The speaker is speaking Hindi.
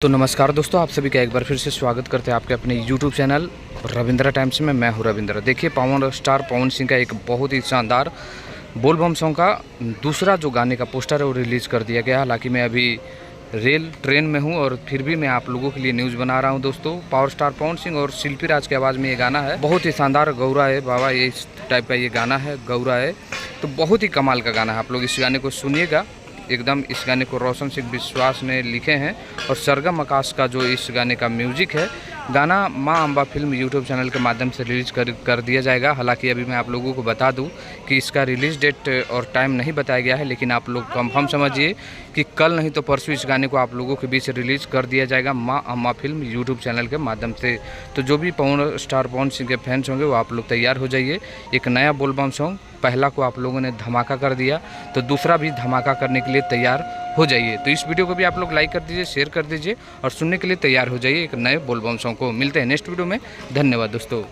तो नमस्कार दोस्तों, आप सभी का एक बार फिर से स्वागत करते हैं आपके अपने YouTube चैनल रविंद्रा टाइम्स में। मैं हूं रविंद्रा। देखिए, पवन स्टार पवन सिंह का एक बहुत ही शानदार बोल बम सॉन्ग का दूसरा जो गाने का पोस्टर है वो रिलीज़ कर दिया गया। हालांकि मैं अभी ट्रेन में हूं और फिर भी मैं आप लोगों के लिए न्यूज़ बना रहा हूं। दोस्तों, पावर स्टार पवन सिंह और शिल्पी राज की आवाज़ में ये गाना है। बहुत ही शानदार गौरा है बाबा, ये इस टाइप का ये गाना है, गौरा है। तो बहुत ही कमाल का गाना है। आप लोग इस गाने को सुनिएगा एकदम। इस गाने को रोशन सिंह विश्वास ने लिखे हैं और सरगम आकाश का जो इस गाने का म्यूजिक है। गाना माँ अम्बा फिल्म यूट्यूब चैनल के माध्यम से रिलीज कर दिया जाएगा। हालांकि अभी मैं आप लोगों को बता दूं कि इसका रिलीज़ डेट और टाइम नहीं बताया गया है, लेकिन आप लोग कंफर्म समझिए कि कल नहीं तो परसों इस गाने को आप लोगों के बीच रिलीज़ कर दिया जाएगा माँ अम्बा फिल्म यूट्यूब चैनल के माध्यम से। तो जो भी पवन स्टार पवन सिंह के फैंस होंगे वो आप लोग तैयार हो जाइए। एक नया बोलबम सॉन्ग, पहला को आप लोगों ने धमाका कर दिया तो दूसरा भी धमाका करने के लिए तैयार हो जाइए। तो इस वीडियो को भी आप लोग लाइक कर दीजिए, शेयर कर दीजिए और सुनने के लिए तैयार हो जाइए एक नए बोलबम सॉन्ग को। मिलते हैं नेक्स्ट वीडियो में। धन्यवाद दोस्तों।